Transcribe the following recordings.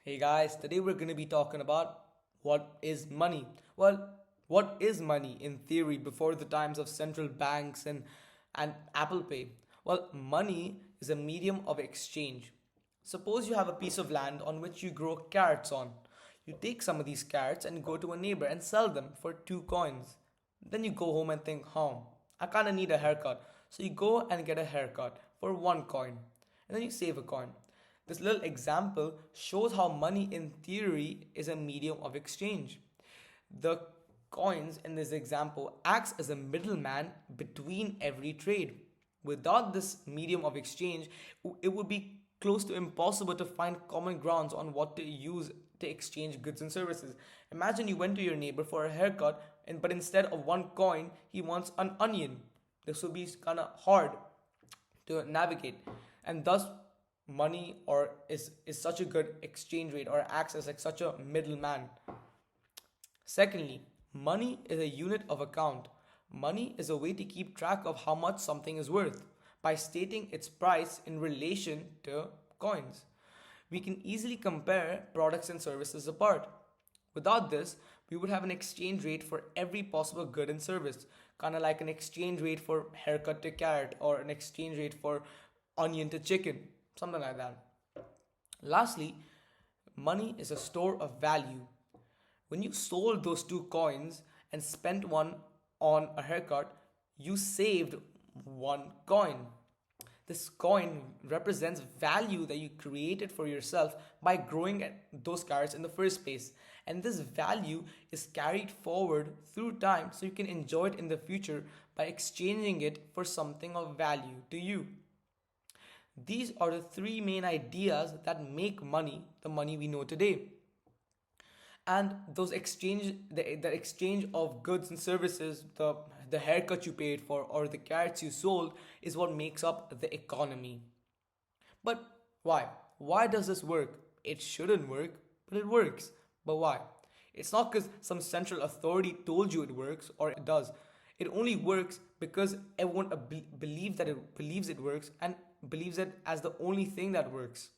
Hey guys, today we're going to be talking about what is money. Well, what is money in theory before the times of central banks and Apple Pay? Well, money is a medium of exchange. Suppose you have a piece of land on which you grow carrots on. You take some of these carrots and go to a neighbor and sell them for 2 coins. Then you go home and think, I kind of need a haircut. So you go and get a haircut for 1 coin. And then you save a coin. This little example shows how money in theory is a medium of exchange. The coins in this example acts as a middleman between every trade. Without this medium of exchange, it would be close to impossible to find common grounds on what to use to exchange goods and services. Imagine you went to your neighbor for a haircut, but instead of 1 coin, he wants an onion. This would be kind of hard to navigate, and thus money is such a good exchange rate or acts as like such a middleman. Secondly, money is a unit of account. Money is a way to keep track of how much something is worth by stating its price in relation to coins. We can easily compare products and services apart. Without this, we would have an exchange rate for every possible good and service, kind of like an exchange rate for haircut to carrot or an exchange rate for onion to chicken, something like that. Lastly, money is a store of value. When you sold those 2 coins and spent one on a haircut, you saved 1 coin. This coin represents value that you created for yourself by growing those carrots in the first place. And this value is carried forward through time so you can enjoy it in the future by exchanging it for something of value to you. These are the three main ideas that make money the money we know today. And the exchange of goods and services, the haircut you paid for or the carrots you sold is what makes up the economy. But why does this work? It shouldn't work, but it works. But why? It's not because some central authority told you it works or it does. It only works because everyone believes it works and believes it as the only thing that works.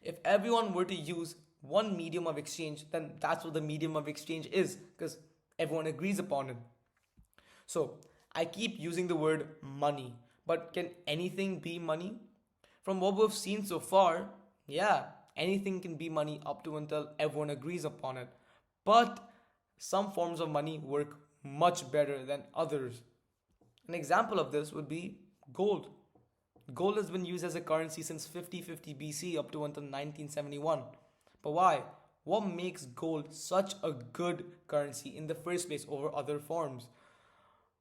If everyone were to use one medium of exchange, then that's what the medium of exchange is because everyone agrees upon it. So I keep using the word money, but can anything be money? From what we've seen so far, yeah, anything can be money up to until everyone agrees upon it. But some forms of money work much better than others. An example of this would be gold. Gold has been used as a currency since 5050 BC up to until 1971. But why? What makes gold such a good currency in the first place over other forms?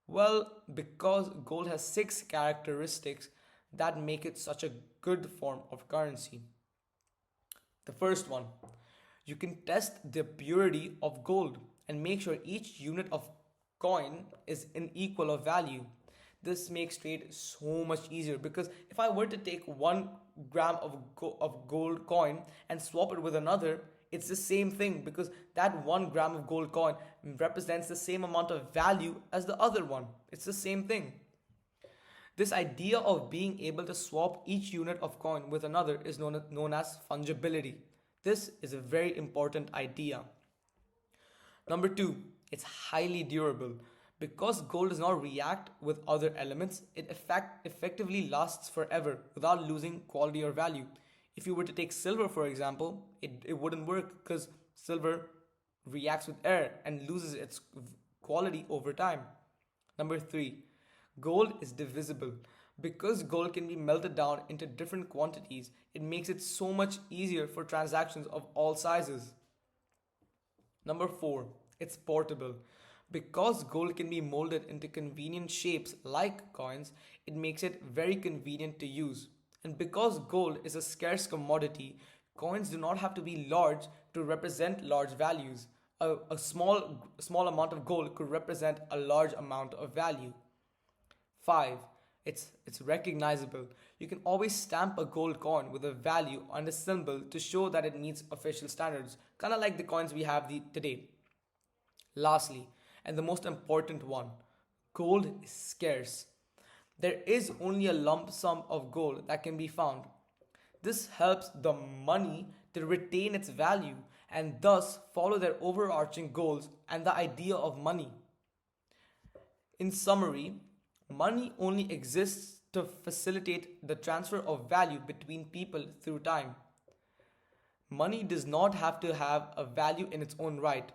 Well, because gold has 6 characteristics that make it such a good form of currency. The first one, you can test the purity of gold and make sure each unit of coin is in equal of value. This makes trade so much easier because if I were to take 1 gram of gold coin and swap it with another, it's the same thing because that 1 gram of gold coin represents the same amount of value as the other one. It's the same thing. This idea of being able to swap each unit of coin with another is known as fungibility. This is a very important idea. Number two, it's highly durable. Because gold does not react with other elements, it effectively lasts forever without losing quality or value. If you were to take silver, for example, it wouldn't work because silver reacts with air and loses its quality over time. Number three, gold is divisible. Because gold can be melted down into different quantities, it makes it so much easier for transactions of all sizes. Number four, it's portable. Because gold can be molded into convenient shapes like coins, it makes it very convenient to use. And because gold is a scarce commodity, coins do not have to be large to represent large values. A small amount of gold could represent a large amount of value. 5. It's recognizable. You can always stamp a gold coin with a value and a symbol to show that it meets official standards, kind of like the coins we have today. Lastly, and the most important one, gold is scarce. There is only a lump sum of gold that can be found. This helps the money to retain its value and thus follow their overarching goals and the idea of money. In summary, money only exists to facilitate the transfer of value between people through time. Money does not have to have a value in its own right.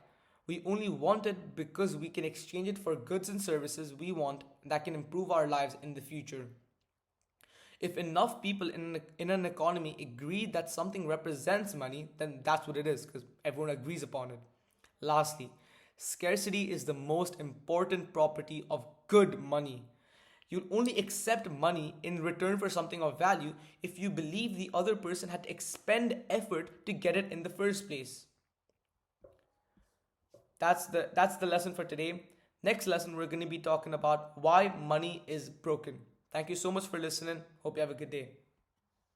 We only want it because we can exchange it for goods and services we want that can improve our lives in the future. If enough people in an economy agree that something represents money, then that's what it is because everyone agrees upon it. Lastly, scarcity is the most important property of good money. You'll only accept money in return for something of value if you believe the other person had to expend effort to get it in the first place. That's the lesson for today. Next lesson we're going to be talking about why money is broken. Thank you so much for listening. Hope you have a good day.